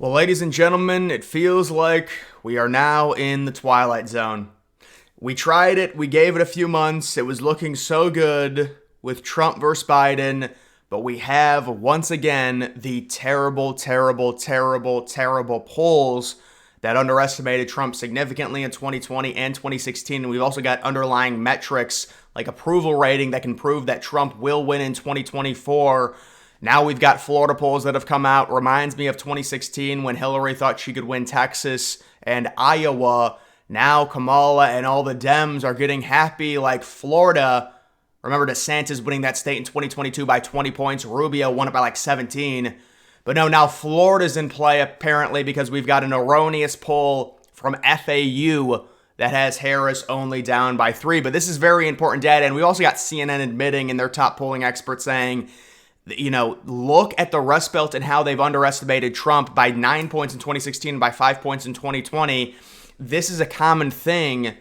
Well, ladies and gentlemen, it feels like we are now in the twilight zone. We tried it, we gave it a few months, it was looking so good with Trump versus Biden, but we have once again the terrible polls that underestimated Trump significantly in 2020 and 2016. And we've also got underlying metrics like approval rating that can prove that Trump will win in 2024. Now we've got Florida polls that have come out. Reminds me of 2016 when Hillary thought she could win Texas and Iowa. Now Kamala and all the Dems are getting happy like Florida. Remember DeSantis winning that state in 2022 by 20 points. Rubio won it by like 17. But no, now Florida's in play apparently because we've got an erroneous poll from FAU that has Harris only down by 3. But this is very important data. And we also got CNN admitting in their top polling experts saying, look at the Rust Belt and how they've underestimated Trump by 9 points in 2016 and by 5 points in 2020. This is a common thing,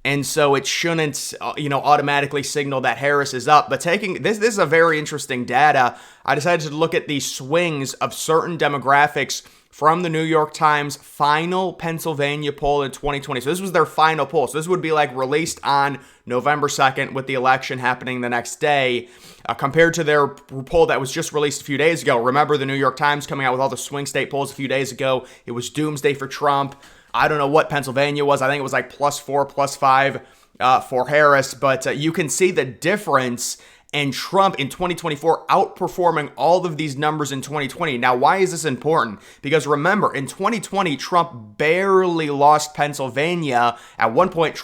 and so it shouldn't, automatically signal that Harris is up. But taking this is a very interesting data. I decided to look at the swings of certain demographics from the New York Times final Pennsylvania poll in 2020. So this was their final poll. So this would be like released on November 2nd with the election happening the next day, compared to their poll that was just released a few days ago. Remember the New York Times coming out with all the swing state polls a few days ago. It was doomsday for Trump. I don't know what Pennsylvania was. I think it was like +4, +5 for Harris. But you can see the difference. And Trump in 2024 outperforming all of these numbers in 2020. Now, why is this important? Because remember, in 2020, Trump barely lost Pennsylvania. At one point,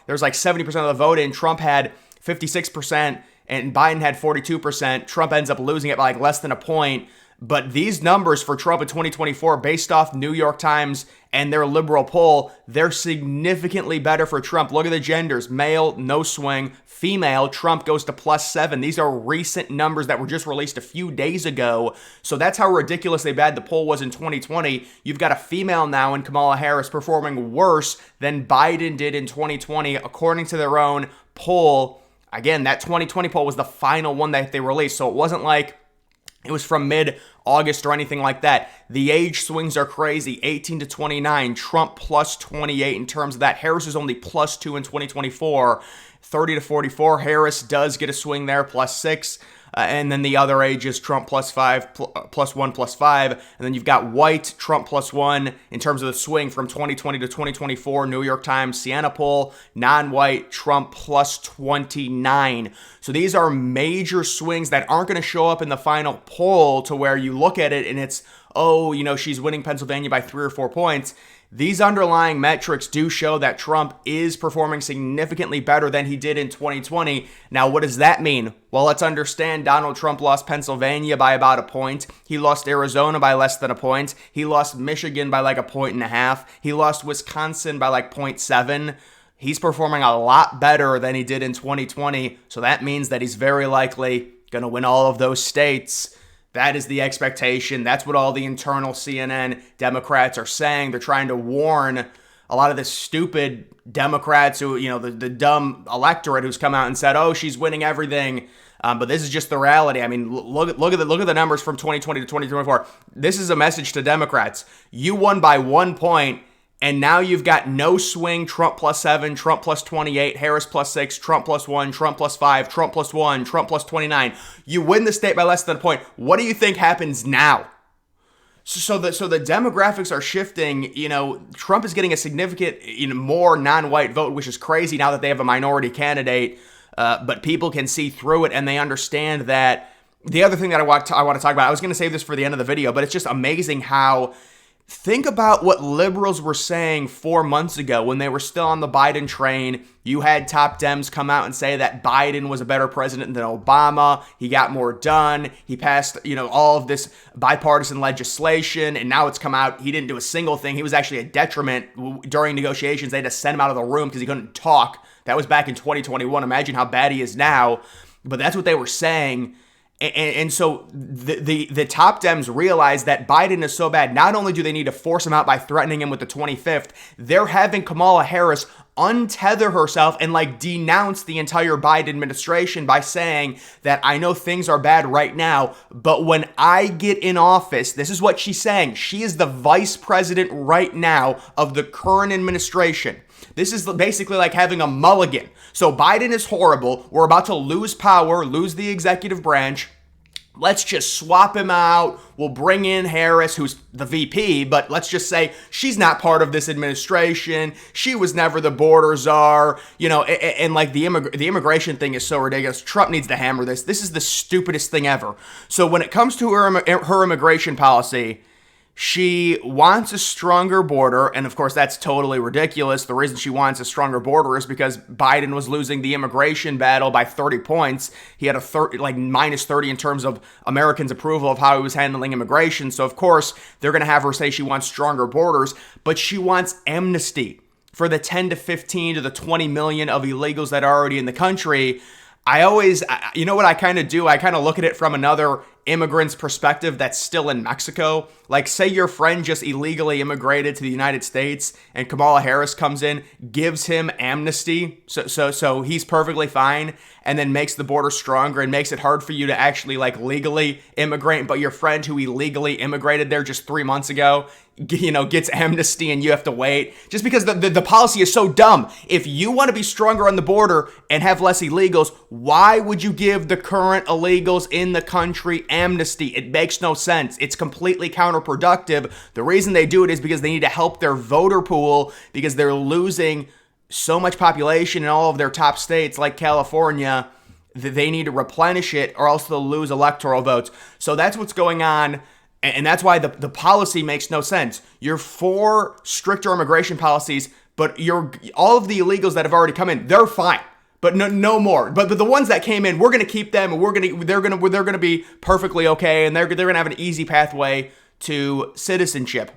there's like 70% of the vote in. Trump had 56% and Biden had 42%. Trump ends up losing it by like less than a point. But these numbers for Trump in 2024, based off New York Times and their liberal poll, they're significantly better for Trump. Look at the genders. Male, no swing. Female, Trump goes to +7. These are recent numbers that were just released a few days ago. So that's how ridiculously bad the poll was in 2020. You've got a female now in Kamala Harris performing worse than Biden did in 2020, according to their own poll. Again, that 2020 poll was the final one that they released. So it wasn't like it was from mid-August or anything like that. The age swings are crazy. 18 to 29. Trump +28 in terms of that. Harris is only +2 in 2024. 30 to 44. Harris does get a swing there, +6. And then the other age is Trump +5, +1, +5. And then you've got white, Trump +1 in terms of the swing from 2020 to 2024. New York Times, Siena poll, non-white, Trump +29. So these are major swings that aren't going to show up in the final poll to where you look at it and it's, she's winning Pennsylvania by 3 or 4 points. These underlying metrics do show that Trump is performing significantly better than he did in 2020. Now, what does that mean? Well, let's understand Donald Trump lost Pennsylvania by about a point. He lost Arizona by less than a point. He lost Michigan by like 1.5 points. He lost Wisconsin by like 0.7. He's performing a lot better than he did in 2020. So that means that he's very likely going to win all of those states. That is the expectation. That's what all the internal CNN Democrats are saying. They're trying to warn a lot of the stupid Democrats who, the dumb electorate who's come out and said, she's winning everything. But this is just the reality. I mean, look at the numbers from 2020 to 2024. This is a message to Democrats. You won by 1 point. And now you've got no swing, Trump +7, Trump +28, Harris +6, Trump +1, Trump +5, Trump +1, Trump +29. You win the state by less than a point. What do you think happens now? So the demographics are shifting. Trump is getting a significant, more non-white vote, which is crazy now that they have a minority candidate. But people can see through it and they understand that. The other thing that I want to talk about, I was going to save this for the end of the video, but it's just amazing how. Think about what liberals were saying 4 months ago when they were still on the Biden train. You had top Dems come out and say that Biden was a better president than Obama. He got more done. He passed, all of this bipartisan legislation. And now it's come out. He didn't do a single thing. He was actually a detriment during negotiations. They had to send him out of the room because he couldn't talk. That was back in 2021. Imagine how bad he is now. But that's what they were saying. And so the top Dems realize that Biden is so bad, not only do they need to force him out by threatening him with the 25th, they're having Kamala Harris untether herself and like denounce the entire Biden administration by saying that I know things are bad right now, but when I get in office, this is what she's saying. She is the vice president right now of the current administration. This is basically like having a mulligan. So Biden is horrible. We're about to lose power, lose the executive branch. Let's just swap him out. We'll bring in Harris, who's the VP, but let's just say she's not part of this administration. She was never the border czar, and like the immigration thing is so ridiculous. Trump needs to hammer this. This is the stupidest thing ever. So when it comes to her immigration policy, she wants a stronger border, and of course that's totally ridiculous. The reason she wants a stronger border is because Biden was losing the immigration battle by 30 points. He had minus 30 in terms of Americans' approval of how he was handling immigration. So of course they're going to have her say she wants stronger borders, but she wants amnesty for the 10 to 15 to the 20 million of illegals that are already in the country. You know what I kind of do? I kind of look at it from another immigrant's perspective that's still in Mexico. Like, say your friend just illegally immigrated to the United States and Kamala Harris comes in, gives him amnesty, so he's perfectly fine, and then makes the border stronger and makes it hard for you to actually like legally immigrate, but your friend who illegally immigrated there just 3 months ago, gets amnesty and you have to wait just because the policy is so dumb. If you want to be stronger on the border and have less illegals, why would you give the current illegals in the country amnesty? It makes no sense. It's completely counterproductive. The reason they do it is because they need to help their voter pool because they're losing so much population in all of their top states like California that they need to replenish it or else they'll lose electoral votes. So that's what's going on. And that's why the policy makes no sense. You're for stricter immigration policies, but all of the illegals that have already come in, they're fine. But no more. But the ones that came in, we're going to keep them, and they're going to be perfectly okay, and they're going to have an easy pathway to citizenship.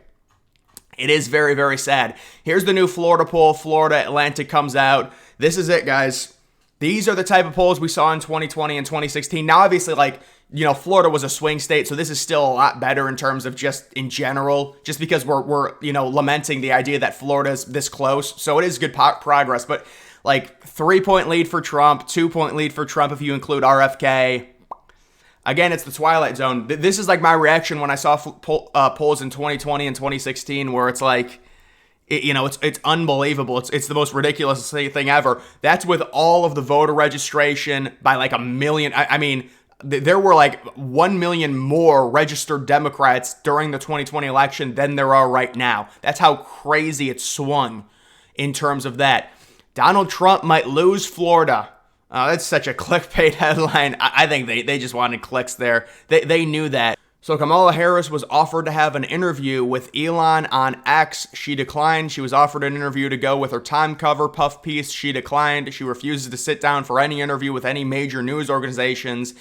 It is very, very sad. Here's the new Florida poll. Florida Atlantic comes out. This is it, guys. These are the type of polls we saw in 2020 and 2016. Now, obviously, Florida was a swing state, so this is still a lot better in terms of just in general, just because we're lamenting the idea that Florida is this close. So it is good progress, but 3-point lead for Trump, 2-point lead for Trump if you include RFK. Again, it's the Twilight Zone. This is like my reaction when I saw polls in 2020 and 2016 where it's like, it's unbelievable. It's the most ridiculous thing ever. That's with all of the voter registration by like 1 million. I mean, there were like 1 million more registered Democrats during the 2020 election than there are right now. That's how crazy it swung in terms of that. Donald Trump might lose Florida. That's such a clickbait headline. I think they just wanted clicks there. They knew that. So Kamala Harris was offered to have an interview with Elon on X. She declined. She was offered an interview to go with her time cover puff piece. She declined. She refuses to sit down for any interview with any major news organizations.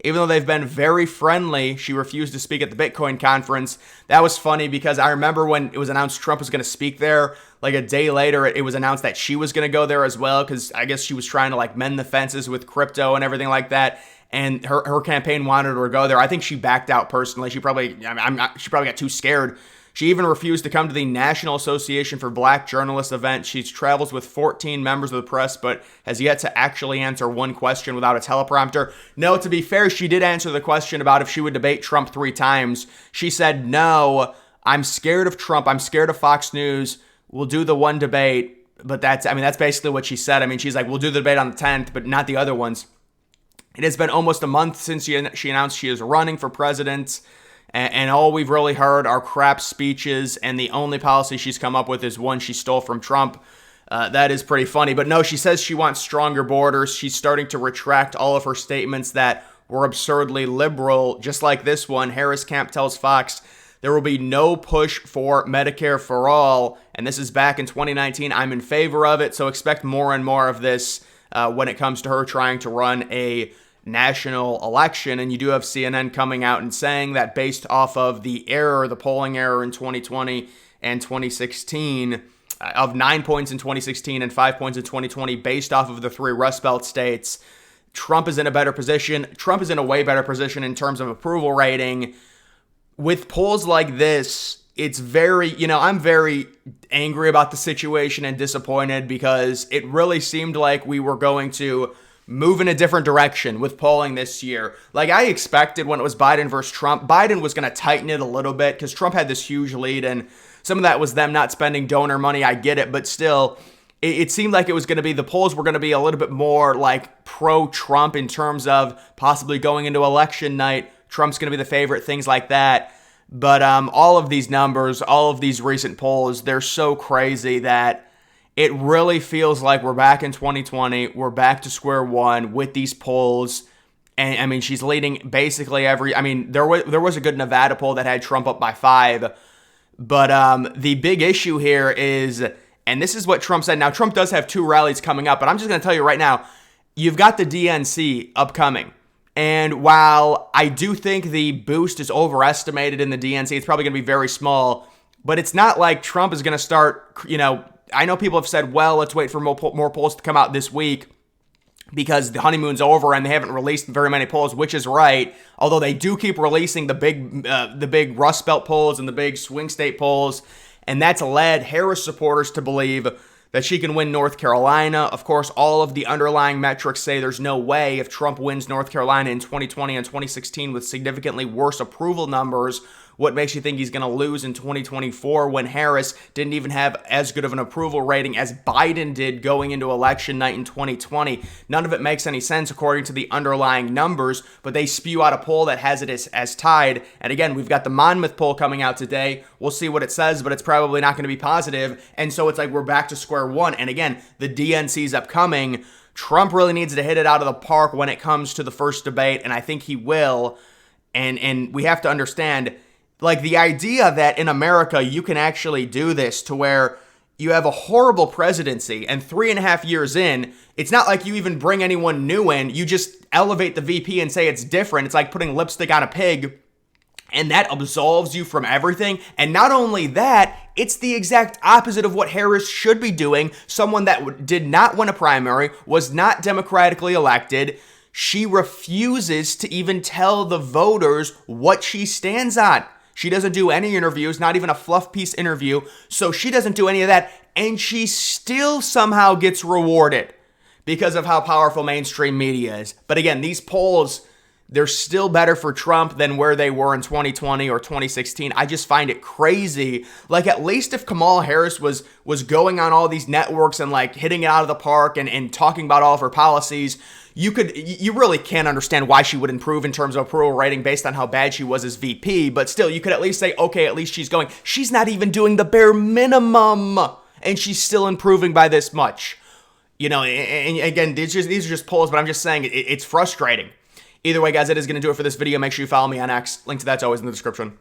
Even though they've been very friendly, she refused to speak at the Bitcoin conference. That was funny because I remember when it was announced Trump was going to speak there, like a day later, it was announced that she was going to go there as well because I guess she was trying to mend the fences with crypto and everything like that. And her campaign wanted her to go there. I think she backed out personally. She probably got too scared. She even refused to come to the National Association for Black Journalists event. She travels with 14 members of the press, but has yet to actually answer one question without a teleprompter. No, to be fair, she did answer the question about if she would debate Trump 3 times. She said, no, I'm scared of Trump. I'm scared of Fox News. We'll do the one debate. But that's basically what she said. I mean, she's like, we'll do the debate on the 10th, but not the other ones. It has been almost a month since she announced she is running for president, and all we've really heard are crap speeches, and the only policy she's come up with is one she stole from Trump. That is pretty funny. But no, she says she wants stronger borders. She's starting to retract all of her statements that were absurdly liberal, just like this one. Harris Camp tells Fox there will be no push for Medicare for all, and this is back in 2019. I'm in favor of it, so expect more and more of this when it comes to her trying to run a national election. And you do have CNN coming out and saying that based off of the polling error in 2020 and 2016, of 9 points in 2016 and 5 points in 2020, based off of the 3 Rust Belt states, Trump is in a better position. Trump is in a way better position in terms of approval rating. With polls like this, it's very, I'm very angry about the situation and disappointed because it really seemed like we were going to move in a different direction with polling this year. Like I expected when it was Biden versus Trump, Biden was going to tighten it a little bit because Trump had this huge lead, and some of that was them not spending donor money. I get it, but still, it seemed like it was going to be, the polls were going to be a little bit more like pro-Trump in terms of possibly going into election night. Trump's going to be the favorite, things like that. But all of these numbers, all of these recent polls, they're so crazy that it really feels like we're back in 2020. We're back to square one with these polls. And I mean, she's leading basically there was a good Nevada poll that had Trump up by 5. But the big issue here is, and this is what Trump said. Now, Trump does have 2 rallies coming up, but I'm just going to tell you right now, you've got the DNC upcoming. And while I do think the boost is overestimated in the DNC, it's probably going to be very small, but it's not like Trump is going to start, I know people have said, well, let's wait for more polls to come out this week because the honeymoon's over and they haven't released very many polls, which is right. Although they do keep releasing the big Rust Belt polls and the big swing state polls, and that's led Harris supporters to believe that she can win North Carolina. Of course, all of the underlying metrics say there's no way if Trump wins North Carolina in 2020 and 2016 with significantly worse approval numbers. What makes you think he's going to lose in 2024 when Harris didn't even have as good of an approval rating as Biden did going into election night in 2020? None of it makes any sense according to the underlying numbers, but they spew out a poll that has it as tied. And again, we've got the Monmouth poll coming out today. We'll see what it says, but it's probably not going to be positive. And so it's like we're back to square one. And again, the DNC's upcoming. Trump really needs to hit it out of the park when it comes to the first debate, and I think he will. And we have to understand, like, the idea that in America you can actually do this to where you have a horrible presidency and 3.5 years in, it's not like you even bring anyone new in. You just elevate the VP and say it's different. It's like putting lipstick on a pig, and that absolves you from everything. And not only that, it's the exact opposite of what Harris should be doing. Someone that did not win a primary, was not democratically elected. She refuses to even tell the voters what she stands on. She doesn't do any interviews, not even a fluff piece interview. So she doesn't do any of that. And she still somehow gets rewarded because of how powerful mainstream media is. But again, these polls, they're still better for Trump than where they were in 2020 or 2016. I just find it crazy. Like, at least if Kamala Harris was going on all these networks and like hitting it out of the park and talking about all of her policies, you really can't understand why she would improve in terms of approval rating based on how bad she was as VP. But still, you could at least say, okay, at least she's going. She's not even doing the bare minimum, and she's still improving by this much. And again, these are just polls, but I'm just saying it's frustrating. Either way, guys, that is going to do it for this video. Make sure you follow me on X. Link to that's always in the description.